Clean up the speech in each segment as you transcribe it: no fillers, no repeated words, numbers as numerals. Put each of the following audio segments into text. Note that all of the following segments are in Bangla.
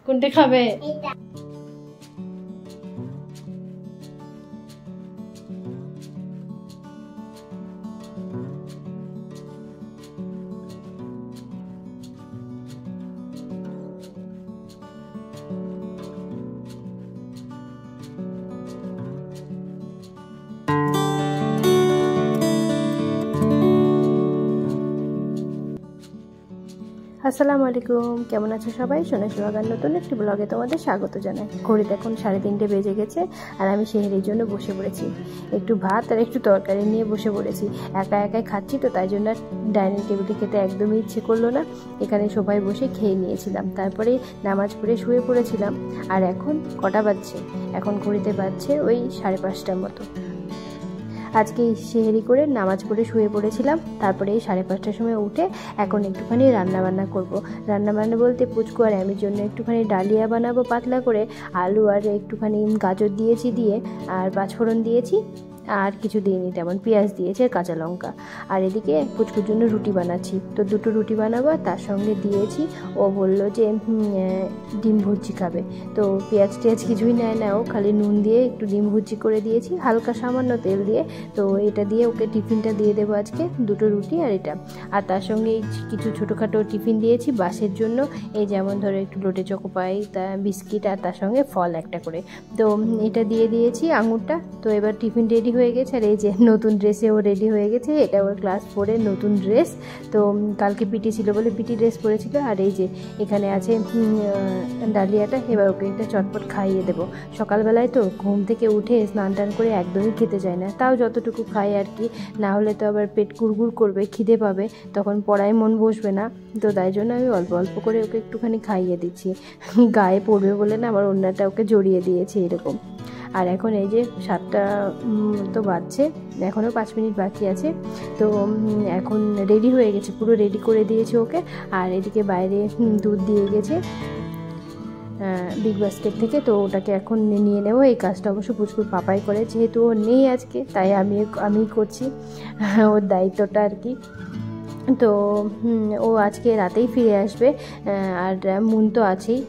কোনটা খাবে? আসসালামু আলাইকুম, কেমন আছো সবাই? সোনা সোহাগার নতুন একটি ব্লগে তোমাদের স্বাগত জানাই। ঘড়িতে এখন 3:30 বেজে গেছে আর আমি সেহরির জন্য বসে পড়েছি। একটু ভাত আর একটু তরকারি নিয়ে বসে পড়েছি। একা একাই খাচ্ছি তো তাই জন্য ডাইনিং টেবিলে খেতে একদমই ইচ্ছে করলো না। এখানে সবাই বসে খেয়ে নিয়েছিলাম, তারপরে নামাজ পড়ে শুয়ে পড়েছিলাম। আর এখন কটা বাজছে? এখন ঘড়িতে বাজছে ওই 5:30টার মতো। আজকে সেহেরি করে নামাজ পড়ে শুয়ে পড়েছিলাম, তারপরে এই 5:30টার সময় উঠে এখন একটুখানি রান্নাবান্না করব। রান্নাবান্না বলতে পুচকু আর আমির জন্য একটুখানি ডালিয়া বানাবো পাতলা করে, আলু আর একটুখানি গাজর দিয়েছি, দিয়ে আর পাঁচফোড়ন দিয়েছি, আর কিছু দিইনি তেমন, পেঁয়াজ দিয়েছি আর কাঁচা লঙ্কা। আর এদিকে পুচকুর জন্য রুটি বানাচ্ছি, তো 2টো রুটি বানাবো। তার সঙ্গে দিয়েছি, ও বললো যে ডিম ভুজি খাবে, তো পেঁয়াজ টেয়াজ কিছুই নেয় না, ও খালি নুন দিয়ে একটু ডিম ভুজি করে দিয়েছি হালকা সামান্য তেল দিয়ে। তো এটা দিয়ে ওকে টিফিনটা দিয়ে দেবো আজকে, 2টো রুটি আর এটা। আর তার সঙ্গে কিছু ছোটোখাটো টিফিন দিয়েছি বাসের জন্য, এই যেমন ধরো একটু লোটে চকো পাই, তা বিস্কিট আর তার সঙ্গে ফল একটা করে। তো এটা দিয়ে দিয়েছি আঙুরটা। তো এবার টিফিন রেডি হয়ে গেছে। আর এই যে নতুন ড্রেসে ও রেডি হয়ে গেছে, এটা ওর ক্লাস 4-এর নতুন ড্রেস। তো কালকে পিটি ছিল বলে পিটি ড্রেস পরেছিল। আর এই যে এখানে আছে ডালিয়াটা, এবার ওকে একটা চটপট খাইয়ে দেবো। সকালবেলায় তো ঘুম থেকে উঠে স্নান টান করে একদমই খেতে চায় না, তাও যতটুকু খাই আর কি, না হলে তো আবার পেট গুড়গুড় করবে, খিদে পাবে, তখন পড়ায় মন বসবে না। তো তাই জন্য আমি অল্প অল্প করে ওকে একটুখানি খাইয়ে দিচ্ছি। গায়ে পড়বে বলে না আমার ওড়নাটা ওকে জড়িয়ে দিয়েছি এরকম। আর এখন এই যে 7টা তো বাজছে, এখনও 5 মিনিট বাকি আছে। তো এখন রেডি হয়ে গেছে, পুরো রেডি করে দিয়েছে ওকে। আর এদিকে বাইরে দুধ দিয়ে গেছে বিগ বাস্কেট থেকে, তো ওটাকে এখন নিয়ে নেবো। এই কাজটা অবশ্য পুচকুর পাপাই করে, যেহেতু ও নেই আজকে তাই আমি করছি ওর দায়িত্বটা আর কি। তো ও আজকে রাতেই ফিরে আসবে। আর মুন তো আছেই,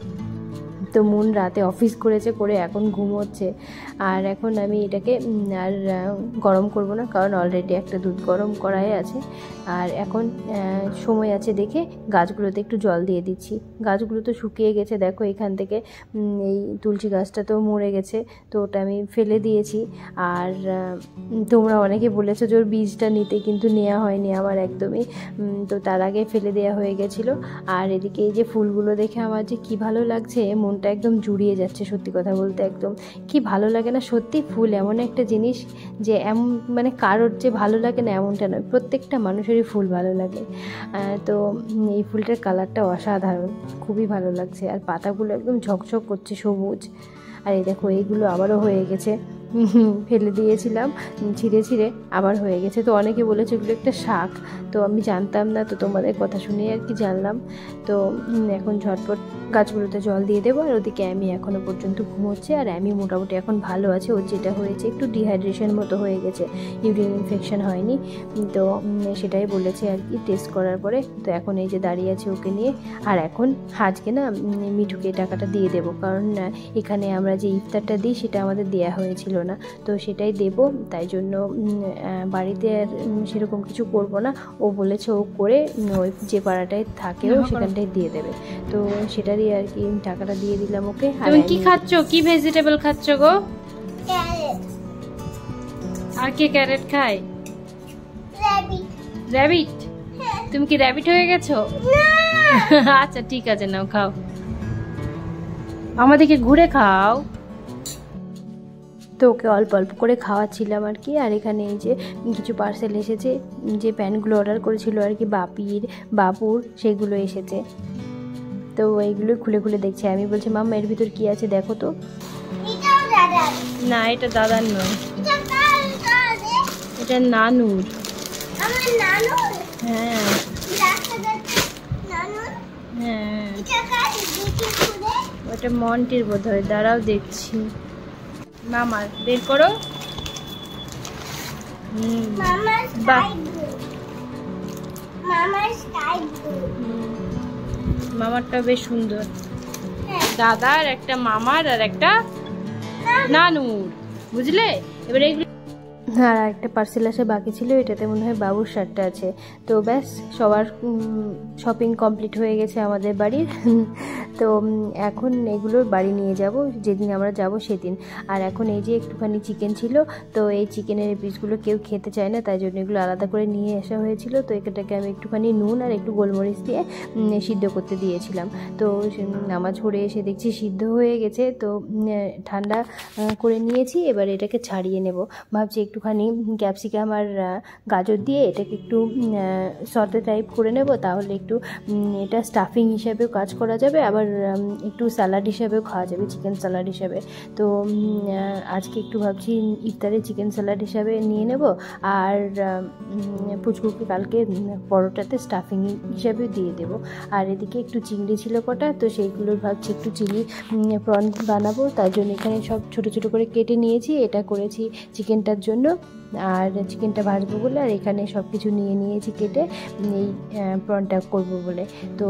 তো মুন রাতে অফিস করেছে, করে এখন ঘুমোচ্ছে। আর এখন আমি এটাকে আর গরম করব না, কারণ অলরেডি একটা দুধ গরম করাই আছে। আর এখন সময় আছে দেখে গাছগুলোতে একটু জল দিয়ে দিচ্ছি। গাছগুলো তো শুকিয়ে গেছে, দেখো এখান থেকে এই তুলসী গাছটা তো মরে গেছে, তো ওটা আমি ফেলে দিয়েছি। আর তোমরা অনেকে বলেছো যে ওর বীজটা নিতে, কিন্তু নেওয়া হয়নি আমার একদমই, তো তার আগে ফেলে দেওয়া হয়ে গেছিলো। আর এদিকে এই যে ফুলগুলো দেখে আমার যে কী ভালো লাগছে, মনটা একদম জুড়িয়ে যাচ্ছে। সত্যি কথা বলতে একদম কি ভালো লাগে না সত্যি। ফুল এমন একটা জিনিস যে মানে কারোর যে ভালো লাগে না এমনটা নয়, প্রত্যেকটা মানুষেরই ফুল ভালো লাগে। তো এই ফুলটার কালারটা অসাধারণ, খুবই ভালো লাগছে। আর পাতাগুলো একদম ঝকঝক করছে সবুজ। আর এই দেখো এইগুলো আবারও হয়ে গেছে, ফেলে দিয়েছিলাম ছিঁড়ে ছিঁড়ে, আবার হয়ে গেছে। তো অনেকে বলেছে এগুলো একটা শাক, তো আমি জানতাম না, তো তোমাদের কথা শুনেই আর কি জানলাম। তো এখন ঝটপট গাছগুলোতে জল দিয়ে দেবো। আর ওদিকে আমি এখনও পর্যন্ত ঘুমোচ্ছে, আর আমি মোটামুটি এখন ভালো আছে। ওর যেটা হয়েছে একটু ডিহাইড্রেশন মতো হয়ে গেছে, ইউরিন ইনফেকশন হয়নি, তো সেটাই বলেছে আর কি টেস্ট করার পরে। তো এখন এই যে দাঁড়িয়ে আছে ওকে নিয়ে। আর এখন আজকে না মিঠুকে টাকাটা দিয়ে দেবো, কারণ এখানে আমরা যে ইফতারটা দিই সেটা আমাদের দেওয়া হয়েছিল না, তো সেটাই দেব। তাই জন্য বাড়িতে আর সেরকম কিছু করব না। ও বলেছে ও করে ওই যে পাড়াটায় থাকে ও সেখানটায় দিয়ে দেবে, তো সেটারই আর কি টাকাটা দিয়ে দিলাম ওকে। তুমি কি খাচ্ছ? কি ভেজিটেবল খাচ্ছ গো? ক্যারেট। আর কে ক্যারেট খায়? র‍্যাবিট। র‍্যাবিট? তুমি কি র‍্যাবিট হয়ে গেছো? আচ্ছা ঠিক আছে, নাও খাও, আমাদেরকে ঘুরে খাও। তো ওকে অল্প অল্প করে খাওয়াচ্ছিলাম আর কি। আর এখানে এই যে কিছু পার্সেল এসেছে, যে প্যান্টগুলো অর্ডার করেছিল আর কি বাপুর, সেগুলো এসেছে। তো এইগুলো খুলে খুলে দেখছে। আমি বলছি মাম্মা এর ভিতর কি আছে দেখো তো। না এটা দাদার নয়, এটা নানুর। হ্যাঁ হ্যাঁ, ওটা মন্টির বোধ হয়, দাঁড়াও দেখছি। মামার বের করো। মামারটা বেশ সুন্দর। দাদার, একটা মামার, আর একটা নানুর, বুঝলে? এবার এইগুলো আর একটা পার্সেল আসা বাকি ছিল, এটাতে মনে হয় বাবুর শার্টটা আছে। তো ব্যাস সবার শপিং কমপ্লিট হয়ে গেছে আমাদের বাড়ির। তো এখন এগুলো বাড়ি নিয়ে যাব যেদিন আমরা যাব সেদিন। আর এখন এই যে একটুখানি চিকেন ছিল, তো এই চিকেনের পিসগুলো কেউ খেতে চায় না, তাই জন্য এগুলো আলাদা করে নিয়ে আসা হয়েছিল। তো এটাকে আমি একটুখানি নুন আর একটু গোলমরিচ দিয়ে সিদ্ধ করতে দিয়েছিলাম। তো নামাজ পড়ে এসে দেখছি সিদ্ধ হয়ে গেছে, তো ঠান্ডা করে নিয়েছি। এবার এটাকে ছাড়িয়ে নেব। ভাবছি একটুখানি ক্যাপসিকাম আর গাজর দিয়ে এটাকে একটু সতে টাইপ করে নেব, তাহলে একটু এটা স্টাফিং হিসাবেও কাজ করা যাবে, আবার একটু স্যালাড হিসাবেও খাওয়া যাবে, চিকেন স্যালাড হিসাবে। তো আজকে একটু ভাবছি ইফতারে চিকেন স্যালাড হিসাবে নিয়ে নেব, আর পুচকুকে কালকে পরোটাতে স্টাফিং হিসাবে দিয়ে দেব। আর এদিকে একটু চিংড়ি ছিল কটা, তো সেইগুলোর ভাবছি একটু চিলি প্রন বানাবো, তার জন্য এখানে সব ছোট ছোট করে কেটে নিয়েছি। এটা করেছি চিকেনটার জন্য, আর চিকেনটা ভাজবো বলে, আর এখানে সব কিছু নিয়ে নিয়েছি কেটে এই প্রনটা করবো বলে। তো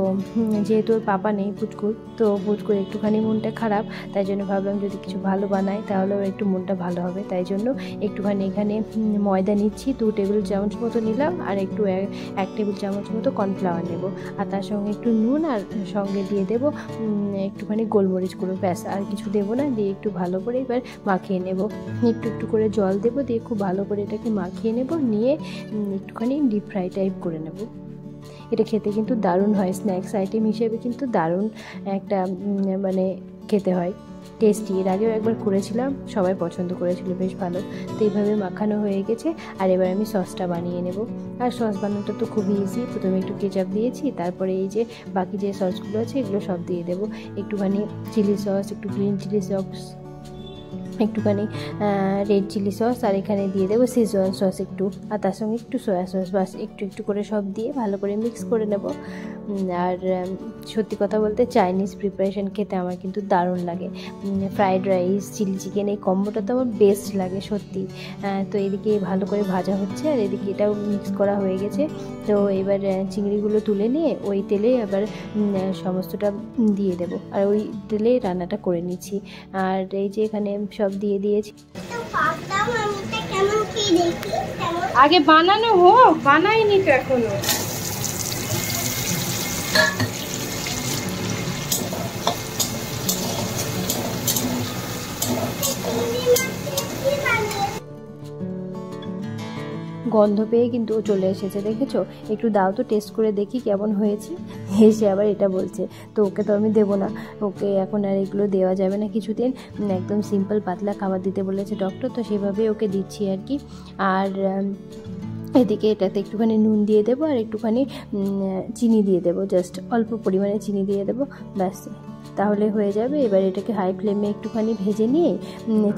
যেহেতু ওর পাপা নেই পুচকুর, তো পুচকুর একটুখানি মনটা খারাপ, তাই জন্য ভাবলাম যদি কিছু ভালো বানাই তাহলে ওর একটু মনটা ভালো হবে। তাই জন্য একটুখানি এখানে ময়দা নিচ্ছি, 2 টেবিল চামচ মতো নিলাম, আর একটু 1 টেবিল চামচ মতো কর্নফ্লাওয়ার নেব, আর তার সঙ্গে একটু নুন, আর সঙ্গে দিয়ে দেবো একটুখানি গোলমরিচ গুঁড়ো, ব্যাস আর কিছু দেবো না। দিয়ে একটু ভালো করে এবার মাখিয়ে নেব, একটু একটু করে জল দেবো, দিয়ে খুব ভালো করে এটাকে মাখিয়ে নেব, নিয়ে একটুখানি ডিপ ফ্রাই টাইপ করে নেব। এটা খেতে কিন্তু দারুণ হয়, স্ন্যাক্স আইটেম হিসেবে কিন্তু দারুণ একটা মানে খেতে হয়, টেস্টি। এর আগেও একবার করেছিলাম, সবাই পছন্দ করেছিল, বেশ ভালো। তো এইভাবে মাখানো হয়ে গেছে, আর এবার আমি সসটা বানিয়ে নেব। আর সস বানানোটা তো খুবই ইজি, প্রথমে একটু কেচাপ দিয়েছি, তারপরে এই যে বাকি যে সসগুলো আছে এগুলো সব দিয়ে দেবো। একটুখানি চিলি সস, একটু গ্রিন চিলি সস, একটুখানি রেড চিলি সস, আর এখানে দিয়ে দেবো সিজওয়ান সস একটু, আর তার সঙ্গে একটু সয়া সস, বাস একটু একটু করে সব দিয়ে ভালো করে মিক্স করে নেব। আর সত্যি কথা বলতে চাইনিজ প্রিপারেশন খেতে আমার কিন্তু দারুণ লাগে। ফ্রাইড রাইস, চিলি চিকেন, এই কম্বোটা তো আমার বেস্ট লাগে সত্যি। তো এদিকে ভালো করে ভাজা হচ্ছে, আর এদিকে এটাও মিক্স করা হয়ে গেছে। তো এবার চিংড়িগুলো তুলে নিয়ে ওই তেলে আবার সমস্তটা দিয়ে দেব, আর ওই তেলে রান্নাটা করে নিচ্ছি। আর এই যে এখানে সব দিয়ে দিয়েছি। আগে বানানো হোক, বানাইনি তো এখনো। গন্ধ পেয়ে কিন্তু ও চলে এসেছে, দেখেছো? একটু দাও তো, টেস্ট করে দেখি কেমন হয়েছে। এসে আবার এটা বলছে, তো ওকে তো আমি দেবো না, ওকে এখন আর এগুলো দেওয়া যাবে না কিছুদিন, একদম সিম্পল পাতলা খাবার দিতে বলেছে ডক্টর, তো সেভাবেই ওকে দিচ্ছি আর কি। আর এদিকে এটাতে একটুখানি নুন দিয়ে দেবো, আর একটুখানি চিনি দিয়ে দেবো, জাস্ট অল্প পরিমাণে চিনি দিয়ে দেবো, ব্যাস তাহলে হয়ে যাবে। এবার এটাকে হাই ফ্লেমে একটুখানি ভেজে নিয়ে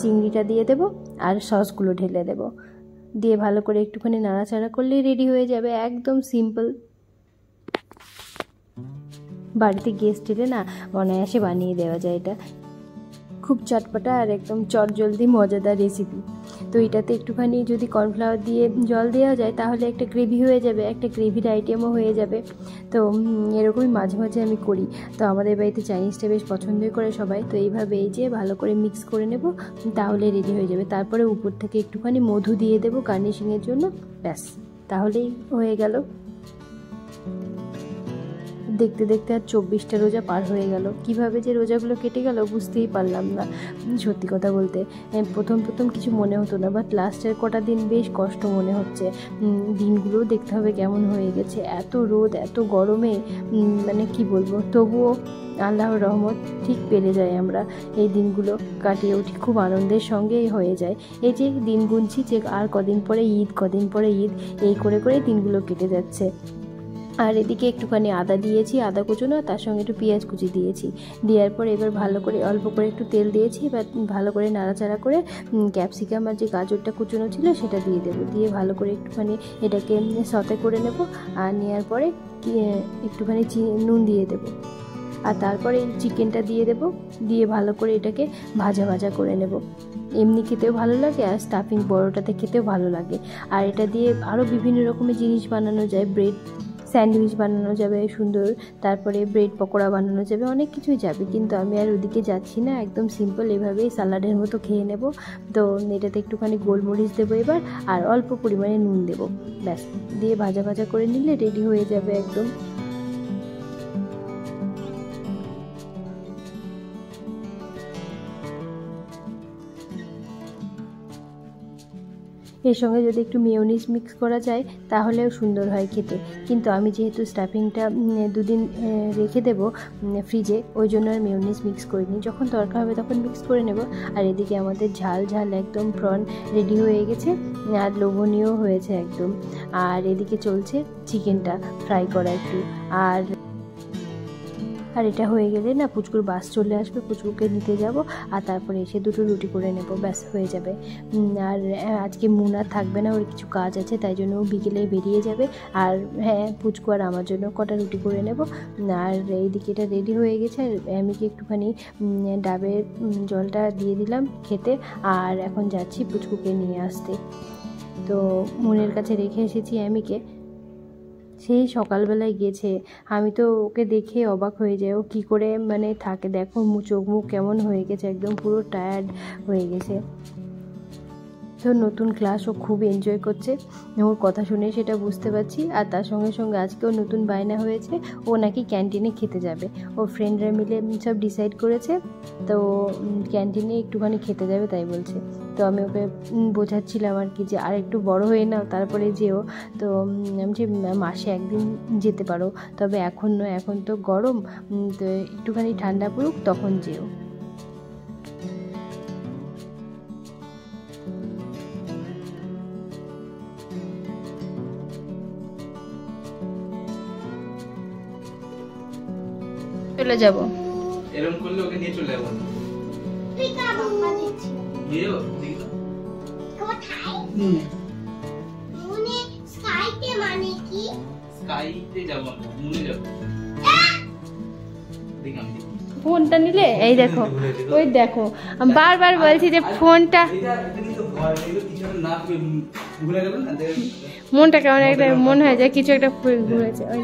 চিংড়িটা দিয়ে দেবো, আর সসগুলো ঢেলে দেবো, দিয়ে ভালো করে একটুখানি নাড়াচাড়া করলেই রেডি হয়ে যাবে, একদম সিম্পল। বাড়িতে গেস্ট এলে না অনায়াসে বানিয়ে দেওয়া যায় এটা, খুব চটপটা আর একদম চটজলদি মজাদার রেসিপি। তো এটাতে একটুখানি যদি কর্নফ্লাওয়ার দিয়ে জল দেওয়া যায় তাহলে একটা গ্রেভি হয়ে যাবে, একটা গ্রেভির আইটেমও হয়ে যাবে। তো এরকমই মাঝে মাঝে আমি করি। তো আমাদের বাড়িতে চাইনিজটা বেশ পছন্দই করে সবাই। তো এইভাবে এই যে ভালো করে মিক্স করে নেব, তাহলে রেডি হয়ে যাবে। তারপরে উপর থেকে একটুখানি মধু দিয়ে দেবো গার্নিশিংয়ের জন্য, ব্যাস তাহলেই হয়ে গেল। দেখতে দেখতে আর 24টা রোজা পার হয়ে গেল। কিভাবে যে রোজাগুলো কেটে গেল বুঝতেই পারলাম না, সত্যি কথা বলতে। প্রথম কিছু মনে হতো না, বাট লাস্টের কটা দিন বেশ কষ্ট মনে হচ্ছে। দিনগুলোও দেখতে হবে কেমন হয়ে গেছে, এত রোদ, এত গরমে, মানে কি বলবো। তবুও আল্লাহর রহমত ঠিক পেরে যাই আমরা, এই দিনগুলো কাটিয়ে উঠি খুব আনন্দের সঙ্গেই হয়ে যায়। এই যে দিন গুনছি যে আর কদিন পরে ঈদ, কদিন পরে ঈদ, এই করে করে দিনগুলো কেটে যাচ্ছে। আর এদিকে একটুখানি আদা দিয়েছি, আদা কুচনো, তার সঙ্গে একটু পেঁয়াজ কুচি দিয়েছি। দেওয়ার পর এবার ভালো করে অল্প করে একটু তেল দিয়েছি, এবার ভালো করে নাড়াচাড়া করে ক্যাপসিকাম আর যে গাজরটা কুচনো ছিল সেটা দিয়ে দেবো। দিয়ে ভালো করে একটুখানি এটাকে সতে করে নেব, আর নেওয়ার পরে একটুখানি নুন দিয়ে দেবো, আর তারপরে এই চিকেনটা দিয়ে দেবো, দিয়ে ভালো করে এটাকে ভাজা ভাজা করে নেব। এমনি খেতেও ভালো লাগে, আর স্টাফিং পরোটাতে খেতেও ভালো লাগে। আর এটা দিয়ে আরও বিভিন্ন রকমের জিনিস বানানো যায়, ব্রেড স্যান্ডউইচ বানানো যাবে সুন্দর, তারপরে ব্রেড পকোড়া বানানো যাবে, অনেক কিছুই যাবে। কিন্তু আমি আর ওদিকে যাচ্ছি না, একদম সিম্পল এভাবেই সালাডের মতো খেয়ে নেব। তো এটাতে একটুখানি গোলমরিচ দেবো এবার, আর অল্প পরিমাণে নুন দেবো, ব্যাস দিয়ে ভাজা ভাজা করে নিলে রেডি হয়ে যাবে একদম। এর সঙ্গে যদি একটু মেয়োনিজ মিক্স করা যায় তাহলেও সুন্দর হয় খেতে। কিন্তু আমি যেহেতু স্টাফিংটা 2 দিন রেখে দেবো ফ্রিজে, ওই জন্য আর মেয়োনিজ মিক্স করিনি, যখন দরকার হবে তখন মিক্স করে নেব। আর এদিকে আমাদের ঝাল ঝাল একদম প্রন রেডি হয়ে গেছে, আর লোভনীয় হয়েছে একদম। আর এদিকে চলছে চিকেনটা ফ্রাই করা একটু। আর এটা হয়ে গেলে না পুচকুর বাস চলে আসবে, পুচকুকে নিতে যাব, আর তারপরে এসে 2টো রুটি করে নেব, ব্যাস হয়ে যাবে। আর আজকে মুনা থাকবে না, ওর কিছু কাজ আছে, তাই জন্য ও বিকেলে বেরিয়ে যাবে। আর হ্যাঁ, পুচকু আর আমার জন্য কটা রুটি করে নেব। আর এইদিকে এটা রেডি হয়ে গেছে, আর আমি কি একটুখানি ডাবের জলটা দিয়ে দিলাম খেতে। আর এখন যাচ্ছি পুচকুকে নিয়ে আসতে। তো মনের কাছে রেখে এসেছি আমিকে, সেই সকালবেলায় গেছে। আমি তো ওকে দেখে অবাক হয়ে যাই, ও কী করে মানে থাকে, দেখো চোখ মুখ কেমন হয়ে গেছে, একদম পুরো টায়ার্ড হয়ে গেছে। তো নতুন ক্লাস ও খুব এনজয় করছে, ওর কথা শুনে সেটা বুঝতে পারছি। আর তার সঙ্গে সঙ্গে আজকেও নতুন বায়না হয়েছে, ও নাকি ক্যান্টিনে খেতে যাবে। ওর ফ্রেন্ডরা মিলে সব ডিসাইড করেছে, তো ক্যান্টিনে একটুখানি খেতে যাবে তাই বলছে। তো আমি ওকে বোঝাচ্ছিলাম আর কি, যে আর একটু বড় হয়ে নাও তারপরে যেও। তো আমি যে মাসে 1 দিন যেতে পারো, তবে এখন নয়, এখন তো গরম, তো একটুখানি ঠান্ডা পড়ুক তখন যেও। চলে যাব, এরকম করলে ওকে নিয়ে চলে যাবো। তুই কা বাবা দিচ্ছি নিয়ে দেখি তো কোথায় মুনে স্কাইতে মানে কি স্কাইতে যাব না, মুনে যাব। দেখি আমি ফোনটা নিলে এই দেখো, ওই দেখো আমি বারবার বলছি যে ফোনটা, এটা কিন্তু ভয় এগুলো কিছু না ভুলে গেল না, মনটা কেমন একটা মনে হয় যে কিছু একটা ঘুরেছে। ওই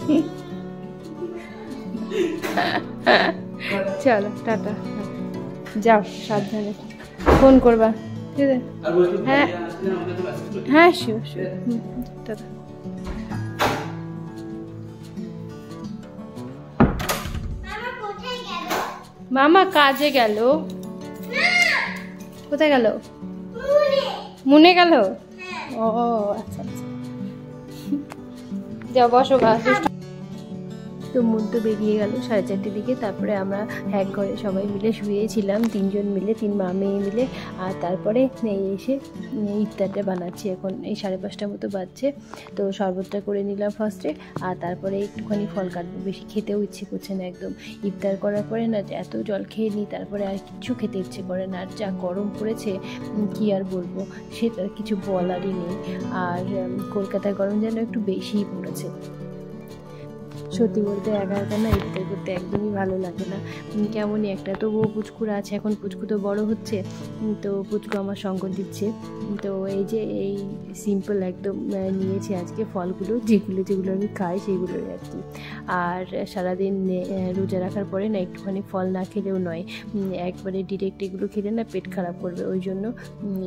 তুমি কোথায় যাচ্ছ চলো টাটা, যাও সাবধানে, ফোন করবা ঠিক আছে? আর বলছি হ্যাঁ আসলে আমাদের তো মেসেজ করতে হ্যাঁ শিওর শিওর, টাটা। মামা কোথায় গেল মামা কাজে গেল। না কোথায় গেল? মুনে মুনে গেল। হ্যাঁ ও আচ্ছা আচ্ছা, যাও বসো গা। তো মন তো বেরিয়ে গেল 4:30 দিকে। তারপরে আমরা এক ঘরে সবাই মিলে শুয়েছিলাম, 3 জন মিলে, 3 মা মেয়ে মিলে। আর তারপরে এসে ইফতারটা বানাচ্ছি, এখন এই 5:30 মতো বাজছে। তো শরবতটা করে নিলাম ফার্স্টে, আর তারপরে একটুখানি ফল কাটবো, বেশি খেতেও ইচ্ছে করছে না একদম। ইফতার করার পরে না এত জল খেয়ে নিই, তারপরে আর কিচ্ছু খেতে ইচ্ছে করে না। আর যা গরম পড়েছে কি আর বলবো, সেটা কিছু বলারই নেই। আর কলকাতায় গরম যেন একটু বেশিই পড়েছে। সত্যি বলতে একা একা না ইফতার করতে একদমই ভালো লাগে না, কেমনই একটা। তবুও পুচকুর আছে, এখন পুচকু তো বড় হচ্ছে, তো পুচকু আমার সঙ্গ দিচ্ছে। তো এই যে এই সিম্পল একদম নিয়েছি আজকে ফলগুলো, যেগুলো আমি খাই সেগুলোই আর কি। আর সারাদিন রোজা রাখার পরে না একটুখানি ফল না খেলেও নয়, একবারে ডিরেক্ট এগুলো খেলে না পেট খারাপ করবে, ওই জন্য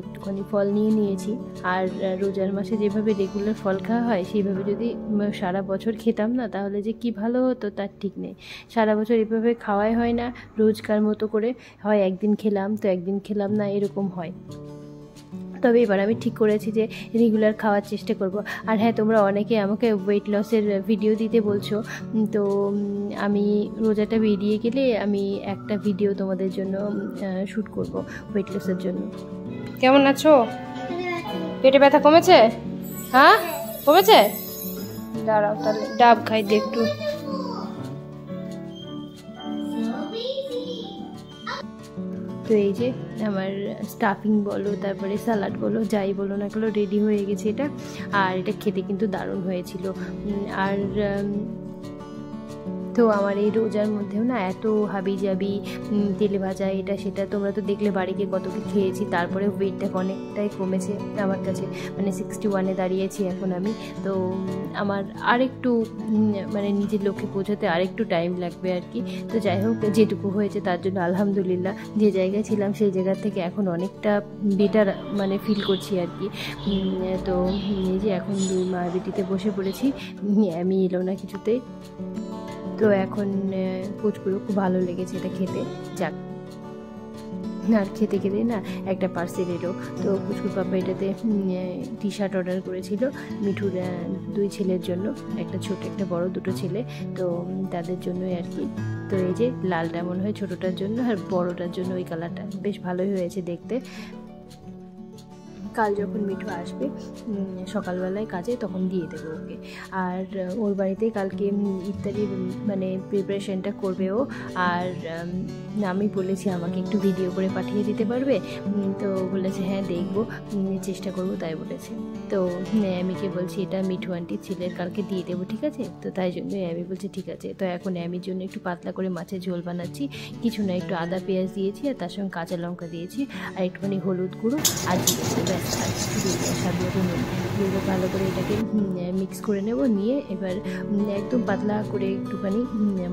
একটুখানি ফল নিয়ে নিয়েছি। আর রোজার মাসে যেভাবে রেগুলার ফল খাওয়া হয়, সেইভাবে যদি সারা বছর খেতাম না, তাহলে যে কি ভালো হতো তার ঠিক নেই। সারা বছর এভাবে খাওয়াই হয় না, রোজকার মতো করে হয়, একদিন খেলাম তো একদিন খেলাম না, এরকম হয়। তবে এবার আমি ঠিক করেছি যে রেগুলার খাওয়ার চেষ্টা করব। আর হ্যাঁ, তোমরা অনেকে আমাকে ওয়েট লসের ভিডিও দিতে বলছো, তো আমি রোজাটা বেরিয়ে গেলে আমি একটা ভিডিও তোমাদের জন্য শ্যুট করব ওয়েট লসের জন্য। কেমন আছো? পেটে ব্যথা কমেছে? হ্যাঁ কমেছে? দাঁড়াও তাহলে ডাব খাই দিয়ে একটু। তো এই যে আমার স্টাফিং বলো, তারপরে স্যালাড বলো, যাই বলো না কেন রেডি হয়ে গেছে এটা। আর এটা খেতে কিন্তু দারুণ হয়েছিল। আর তো আমার এই রোজার মধ্যেও না এত হাবি জাবি তেলে ভাজা এটা সেটা, তোমরা তো দেখলে বাড়িতে কত কি খেয়েছি, তারপরে ওয়েটটা অনেকটাই কমেছে আমার কাছে, মানে 61-এ দাঁড়িয়েছি এখন আমি। তো আমার আরেকটু মানে নিজের লক্ষ্যে পৌঁছাতে আরেকটু টাইম লাগবে আর কি। তো যাই হোক, যেটুকু হয়েছে তার জন্য আলহামদুলিল্লাহ। যে জায়গায় ছিলাম সেই জায়গা থেকে এখন অনেকটা বেটার মানে ফিল করছি আর কি। তো এই যে এখন দুই মা বেটিতে বসে পড়েছি, আমি এলো না কিছুতেই। তো এখন পুচকুরও খুব ভালো লেগেছে এটা খেতে, যাক। আর খেতে খেতে না একটা পার্সেল এলো। তো পুচকুর পাপা এটাতে টি শার্ট অর্ডার করেছিল মিঠুর 2 ছেলের জন্য, একটা ছোট একটা বড়, 2 ছেলে, তো তাদের জন্যই আর কি। তো এই যে লালটা মনে হয় ছোটোটার জন্য, আর বড়টার জন্য ওই কালারটা বেশ ভালোই হয়েছে দেখতে। কাল যখন মিঠু আসবে সকালবেলায় কাজে, তখন দিয়ে দেবো ওকে। আর ওর বাড়িতে কালকে ইফতারি মানে প্রিপারেশনটা করবে ও। আর আমি বলেছি আমাকে একটু ভিডিও করে পাঠিয়ে দিতে পারবে, তো বলেছে হ্যাঁ দেখবো, চেষ্টা করবো, তাই বলেছে। তো অ্যামিকে বলছি এটা মিঠু আন্টির ছেলের কালকে দিয়ে দেবো, ঠিক আছে? তো তাই জন্য অ্যামি বলছে ঠিক আছে। তো এখন অ্যামির জন্য একটু পাতলা করে মাছের ঝোল বানাচ্ছি, কিছু না একটু আদা পেঁয়াজ দিয়েছি, আর তার সঙ্গে কাঁচা লঙ্কা দিয়েছি, আর একটুখানি হলুদ গুঁড়ো আর দিয়েছি, ব্যাস। আর স্বাদ মতো নুন দিয়ে ভালো করে এটাকে মিক্স করে নেব, নিয়ে এবার একদম পাতলা করে একটুখানি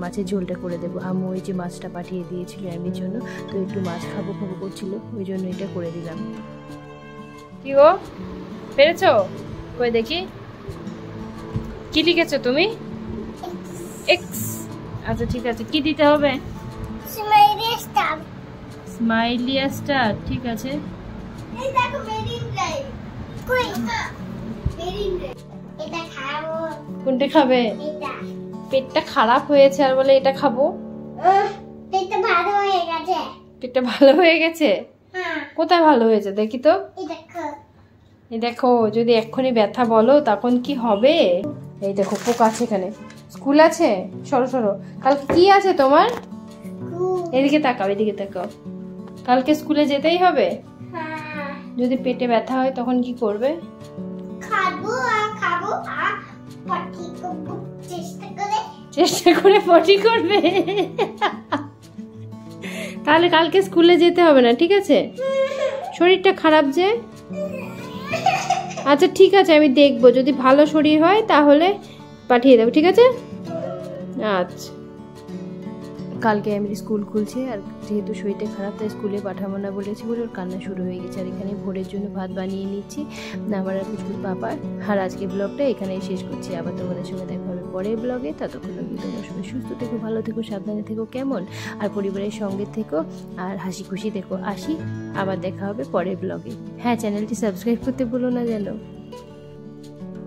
মাছের ঝোলটা করে দেবো। আম্মু ওই যে মাছটা পাঠিয়ে দিয়েছিল অ্যামির জন্য, তো একটু মাছ খাবো খাবো করছিল, ওই জন্য এটা করে দিলাম। কি গো, পেরেছো? কই দেখি, কি লিখেছো তুমি? এক্স। আচ্ছা ঠিক আছে, কি দিতে হবে? Smiley star. স্মাইলি স্টার, ঠিক আছে। এই দেখো মেরিন ড্রাইভ। কই মেরিন ড্রাইভ। এটা খাবো। কোনটা খাবে? এটা। পেটটা খারাপ হয়েছে আর বলে এটা খাবো? পেটটা ভালো হয়ে গেছে। পেটটা ভালো হয়ে গেছে? হ্যাঁ। কোথায় ভালো হয়েছে দেখি তো। এই দেখো। এই দেখো, যদি এক্ষুনি ব্যথা বলো তখন কি হবে? এই দেখো পোকা আছে এখানে। স্কুল আছে? সরো সরো। কালকে কি আছে তোমার? এদিকে তাকাও, এদিকে তাকাও। কালকে স্কুলে যেতেই হবে? হ্যাঁ। যদি পেটে ব্যথা হয় তখন কি করবে? খাবো আর পটি করব চেষ্টা করে পটি করবে। তাহলে কালকে স্কুলে যেতে হবে না, ঠিক আছে? শরীরটা খারাপ যে। আচ্ছা ঠিক আছে, আমি দেখবো, যদি ভালো শরীর হয় তাহলে পাঠিয়ে দেবো, ঠিক আছে? আচ্ছা। কালকে আমি স্কুল খুলছে, আর যেহেতু শরীরটা খারাপ তাই স্কুলে পাঠাবো না বলেছি বলে ওর কান্না শুরু হয়ে গেছে। আর এখানে ভোরের জন্য ভাত বানিয়ে নিচ্ছি আমার আর পুচকুর পাপার। আর আজকে ব্লগটা এখানেই শেষ করছি, আবার তোমাদের সঙ্গে দেখা হবে পরের ব্লগে। ততক্ষণ অবধি তোমরা সবাই সুস্থ থেকো, ভালো থেকো, সাবধানে থেকো, কেমন? আর পরিবারের সঙ্গে থেকো, আর হাসি খুশি থেকো। আসি, আবার দেখা হবে পরের ব্লগে। হ্যাঁ, চ্যানেলটি সাবস্ক্রাইব করতে ভুলো না যেন।